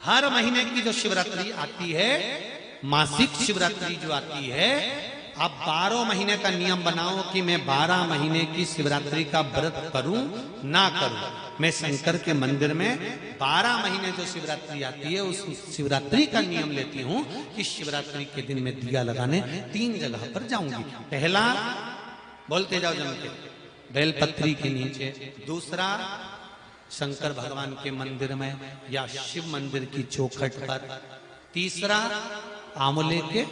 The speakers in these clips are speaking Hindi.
हर महीने की जो शिवरात्रि आती है, मासिक शिवरात्रि जो आती है, आप 12 महीने का नियम बनाओ कि मैं 12 महीने की शिवरात्रि का व्रत करूं ना करूं। मैं शंकर के मंदिर में 12 महीने जो शिवरात्रि आती है उस शिवरात्रि का नियम लेती हूं कि शिवरात्रि के दिन मैं दिया लगाने 3 जगह पर जाऊंगी। पहला, बोलते जाओ जम के, बेलपत्री के नीचे। दूसरा, शंकर भगवान के मंदिर में या शिव मंदिर की चौखट पर। तीसरा, आंवले के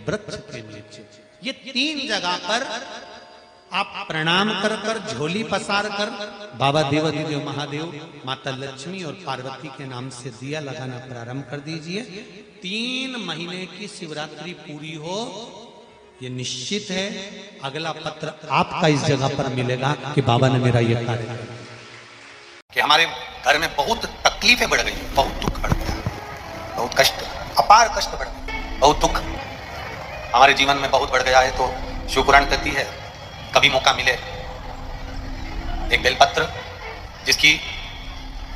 वृक्ष के नीचे। ये 3 जगह पर आप प्रणाम कर कर, झोली पसार कर बाबा देवाधिदेव महादेव, माता लक्ष्मी और पार्वती के नाम से दिया लगाना प्रारंभ कर दीजिए। 3 महीने की शिवरात्रि पूरी हो, ये निश्चित है अगला पत्र आपका इस जगह पर मिलेगा कि बाबा ने मेरा ये कार्य किया। कि हमारे घर में बहुत तकलीफें बढ़ गई, बहुत दुख बढ़ गया, बहुत कष्ट, अपार कष्ट बढ़ गया, बहुत दुख हमारे जीवन में बहुत बढ़ गया है। तो शिव पुराण कहती है कभी मौका मिले एक बेलपत्र जिसकी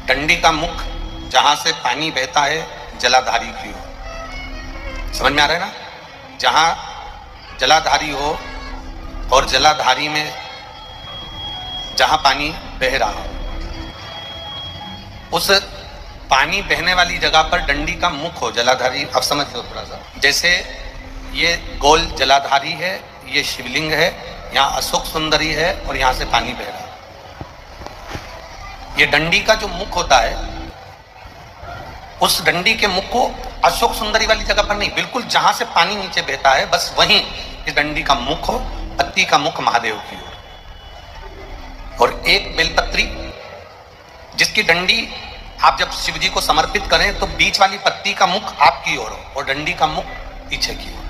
डंडी का मुख जहां से पानी बहता है जलाधारी की हो। समझ में आ रहा है ना? जहां जलाधारी हो और जलाधारी में जहां पानी बह रहा हो, उस पानी बहने वाली जगह पर डंडी का मुख हो, जलाधारी। अब समझ लो थोड़ा सा, जैसे ये गोल जलाधारी है, ये शिवलिंग है, यहाँ अशोक सुंदरी है और यहाँ से पानी बह रहा है। ये डंडी का जो मुख होता है, उस डंडी के मुख को अशोक सुंदरी वाली जगह पर नहीं, बिल्कुल जहां से पानी नीचे बहता है बस वहीं इस डंडी का मुख हो, पत्ती का मुख महादेव की ओर। और एक बेलपत्री जिसकी डंडी आप जब शिव जी को समर्पित करें तो बीच वाली पत्ती का मुख आपकी ओर हो और डंडी का मुख पीछे की ओर।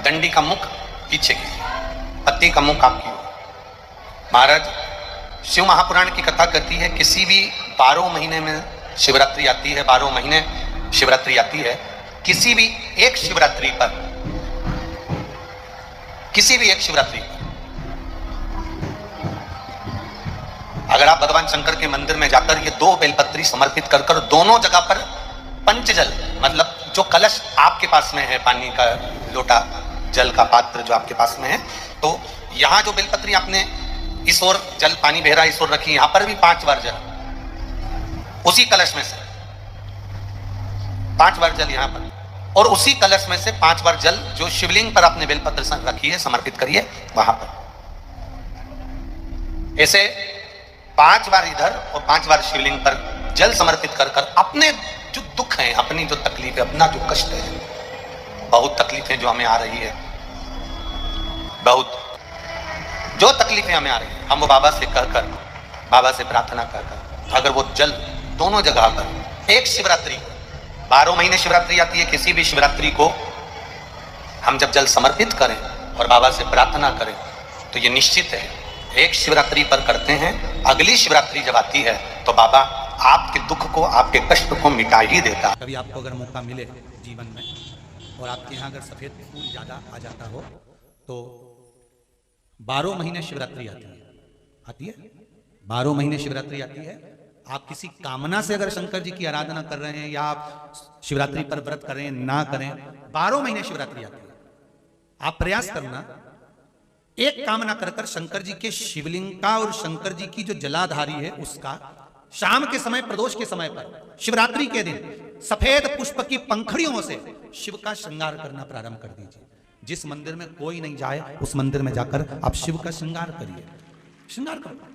डंडी का मुख पीछे की, पत्ती का मुख आपकी ओर। महाराज, शिव महापुराण की कथा कहती है किसी भी 12 महीने में शिवरात्रि आती है, 12 महीने शिवरात्रि आती है। किसी भी एक शिवरात्रि पर, किसी भी एक शिवरात्रि पर अगर आप भगवान शंकर के मंदिर में जाकर ये 2 बेलपत्री समर्पित कर कर दोनों जगह पर पंचजल, मतलब जो कलश आपके पास में है, पानी का लोटा, जल का पात्र जो आपके पास में है, तो यहां जो बेलपत्री आपने इस ओर जल पानी बह रहा है, इस ओर रखी, यहां पर भी 5 बार जल, उसी कलश में से 5 बार जल यहां पर, और उसी कलश में से 5 बार जल जो शिवलिंग पर आपने बेलपत्र रखी है समर्पित करिए वहां पर। ऐसे 5 बार इधर और 5 बार शिवलिंग पर जल समर्पित कर कर अपने जो दुख है, अपनी जो तकलीफ है, अपना जो कष्ट है, बहुत तकलीफें जो हमें आ रही है, बहुत जो तकलीफें हमें आ रही है, हम वो बाबा से कहकर, बाबा से प्रार्थना कर कर, अगर वो जल दोनों जगह पर एक शिवरात्रि, 12 महीने शिवरात्रि आती है, किसी भी शिवरात्रि को हम जब जल समर्पित करें और बाबा से प्रार्थना करें तो ये निश्चित है एक शिवरात्रि पर करते हैं, अगली शिवरात्रि जब आती है तो बाबा आपके दुख को, आपके कष्ट को मिटा ही देता। कभी आपको अगर मौका मिले जीवन में और आपके यहाँ अगर सफेद फूल ज्यादा आ जाता हो तो 12 महीने शिवरात्रि आती है, 12 महीने शिवरात्रि आती है। आप किसी कामना से अगर शंकर जी की आराधना कर रहे हैं या आप शिवरात्रि पर व्रत करें ना करें, 12 महीने शिवरात्रि आती है। आप प्रयास करना, एक कामना कर कर शंकर जी के शिवलिंग का और शंकर जी की जो जलाधारी है उसका शाम के समय, प्रदोष के समय पर, शिवरात्रि के दिन सफेद पुष्प की पंखड़ियों से शिव का श्रृंगार करना प्रारंभ कर दीजिए। जिस मंदिर में कोई नहीं जाए उस मंदिर में जाकर आप शिव का श्रृंगार करिए, श्रृंगार करो।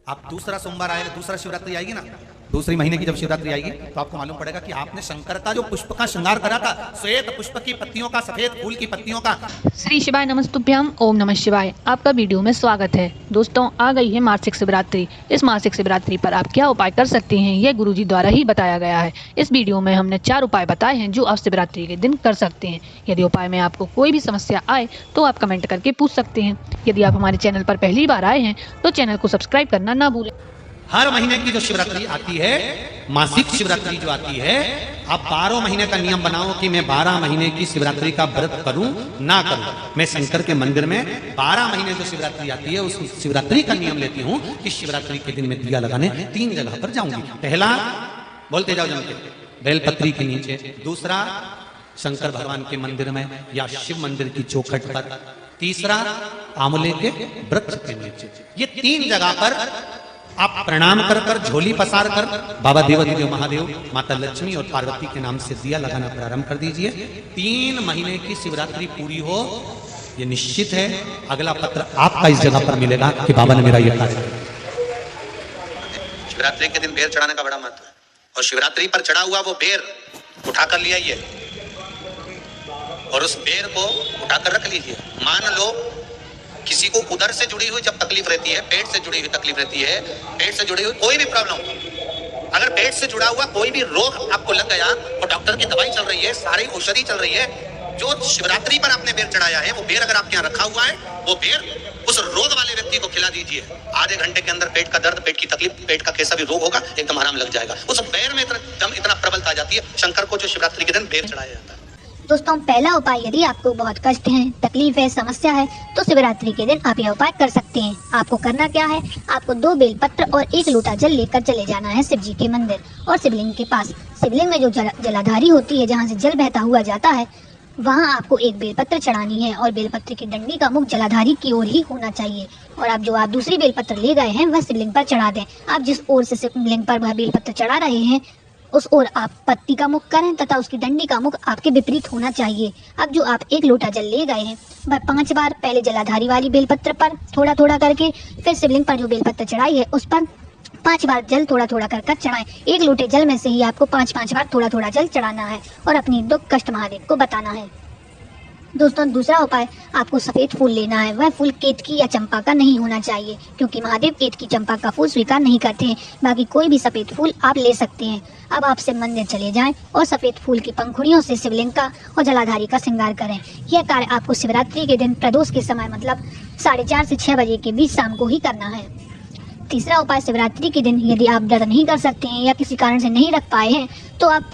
आप दूसरा सोमवार आएगा, दूसरा शिवरात्रि आएगी ना, दूसरी महीने की जब शिवरात्रि आएगी तो आपको मालूम पड़ेगा कि आपने शंकर का जो पुष्प का श्रृंगार करा था, श्वेत पुष्प की पत्तियों का, सफेद फूल की पत्तियों का। श्री शिवाय नमस्तुभ्यम, ओम नमः शिवाय। आपका वीडियो में स्वागत है। दोस्तों, आ गई है मासिक शिवरात्रि। इस मासिक शिवरात्रि पर आप क्या उपाय कर सकते हैं, यह गुरुजी द्वारा ही बताया गया है। इस वीडियो में हमने 4 उपाय बताए हैं जो आप शिवरात्रि के दिन कर सकते हैं। यदि उपाय में आपको कोई भी समस्या आए तो आप कमेंट करके पूछ सकते हैं। यदि आप हमारे चैनल पर पहली बार आए हैं तो चैनल को सब्सक्राइब करना ना भूलें। हर महीने की जो शिवरात्रि आती है, मासिक शिवरात्रि जो आती है, आप 12 महीने का नियम बनाओ कि मैं 12 महीने की शिवरात्रि का व्रत करूं ना करूं। मैं शंकर के मंदिर में 12 महीने जो शिवरात्रि आती है उस शिवरात्रि का नियम लेती हूं कि शिवरात्रि के दिन मैं दिया लगाने 3 जगह पर जाऊंगी। पहला, बोलते जाओ जम के, बेलपत्री के नीचे। दूसरा, शंकर भगवान के मंदिर में या शिव मंदिर की चौखट पर। तीसरा, आंवले के वृक्ष के नीचे। ये 3 जगह पर आप प्रणाम कर कर, झोली पसार कर बाबा देवाधिदेव महादेव, माता लक्ष्मी और पार्वती के नाम से दिया लगाना प्रारंभ कर दीजिए। 3 महीने की शिवरात्रि पूरी हो, ये निश्चित है अगला पत्र आपका इस जगह पर मिलेगा कि बाबा ने मेरा ये कार्य किया। शिवरात्रि के दिन बेर चढ़ाने का बड़ा महत्व है, और शिवरात्रि पर चढ़ा हुआ वो बेर उठा कर ले आइए और उस बेर को उठाकर रख लीजिए। मान लो किसी को उधर से जुड़ी हुई जब तकलीफ रहती है, पेट से जुड़ी हुई तकलीफ रहती है, पेट से जुड़ी हुई कोई भी प्रॉब्लम, अगर पेट से जुड़ा हुआ कोई भी रोग आपको लग गया और डॉक्टर की दवाई चल रही है, सारी औषधि चल रही है, जो शिवरात्रि पर आपने बेर चढ़ाया है वो बेर अगर आपके यहाँ रखा हुआ है, वो बेर उस रोग वाले व्यक्ति को खिला दीजिए। आधे घंटे के अंदर पेट का दर्द, पेट की तकलीफ, पेट का कैसा भी रोग होगा एकदम आराम लग जाएगा। उस बेर में इतना प्रबलता आ जाती है शंकर को जो शिवरात्रि के दिन बेर चढ़ाया जाता है। दोस्तों, पहला उपाय, यदि आपको बहुत कष्ट है, तकलीफ है, समस्या है, तो शिवरात्रि के दिन आप यह उपाय कर सकते हैं। आपको करना क्या है, आपको 2 बेलपत्र और 1 लोटा जल लेकर चले जाना है शिव जी के मंदिर और शिवलिंग के पास। शिवलिंग में जो जलाधारी होती है, जहाँ से जल बहता हुआ जाता है, वहाँ आपको 1 बेलपत्र चढ़ानी है और बेलपत्र की डंडी का मुख जलाधारी की ओर ही होना चाहिए। और आप जो दूसरी बेलपत्र ले गए हैं वह शिवलिंग पर चढ़ा दें। आप जिस ओर से शिवलिंग पर वह बेलपत्र चढ़ा रहे हैं उस ओर आप पत्ती का मुख करें तथा उसकी डंडी का मुख आपके विपरीत होना चाहिए। अब जो आप 1 लोटा जल ले गए हैं वह 5 बार पहले जलाधारी वाली बेलपत्र पर थोड़ा थोड़ा करके, फिर शिवलिंग पर जो बेलपत्र चढ़ाई है उस पर 5 बार जल थोड़ा थोड़ा कर चढ़ाएं। 1 लोटे जल में से ही आपको 5-5 बार थोड़ा थोड़ा जल चढ़ाना है और अपनी दुख कष्ट महादेव को बताना है। दोस्तों, दूसरा उपाय, आपको सफेद फूल लेना है। वह फूल केतकी या चंपा का नहीं होना चाहिए, क्योंकि महादेव केतकी चंपा का फूल स्वीकार नहीं करते हैं। बाकी कोई भी सफेद फूल आप ले सकते हैं। अब आप शिव मंदिर चले जाएं और सफेद फूल की पंखुड़ियों से शिवलिंग का और जलाधारी का श्रृंगार करें। यह कार्य आपको शिवरात्रि के दिन प्रदोष के समय, मतलब 4:30 से 6 बजे के बीच शाम को ही करना है। तीसरा उपाय, शिवरात्रि के दिन यदि आप व्रत नहीं कर सकते हैं या किसी कारण से नहीं रख पाए हैं तो आप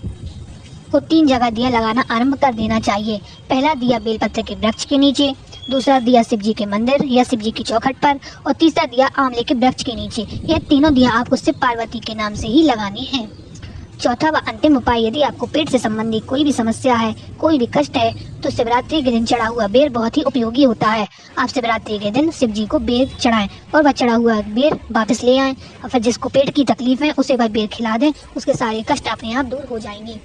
को 3 जगह दिया लगाना आरंभ कर देना चाहिए। पहला दिया बेलपत्र के वृक्ष के नीचे, दूसरा दिया शिव जी के मंदिर या शिव जी की चौखट पर और तीसरा दिया आंवले के वृक्ष के नीचे। यह तीनों दिया आपको शिव पार्वती के नाम से ही लगाने हैं। चौथा व अंतिम उपाय, यदि आपको पेट से संबंधित कोई भी समस्या है, कोई भी कष्ट है, तो शिवरात्रि के दिन चढ़ा हुआ बेर बहुत ही उपयोगी होता है। आप शिवरात्रि के दिन शिव जी को बेर चढ़ाएं और वह चढ़ा हुआ बेर वापस ले आएं और फिर जिसको पेट की तकलीफ है उसे वह बेर खिला दें। उसके सारे कष्ट अपने आप दूर हो जाएंगे।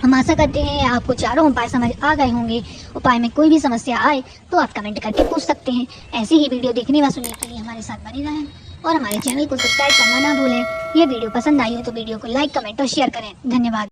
हम आशा करते हैं आपको चारों उपाय समझ आ गए होंगे। उपाय में कोई भी समस्या आए तो आप कमेंट करके पूछ सकते हैं। ऐसी ही वीडियो देखने व सुनने के लिए हमारे साथ बने रहें और हमारे चैनल को सब्सक्राइब करना ना भूलें। यह वीडियो पसंद आई हो तो वीडियो को लाइक, कमेंट और शेयर करें। धन्यवाद।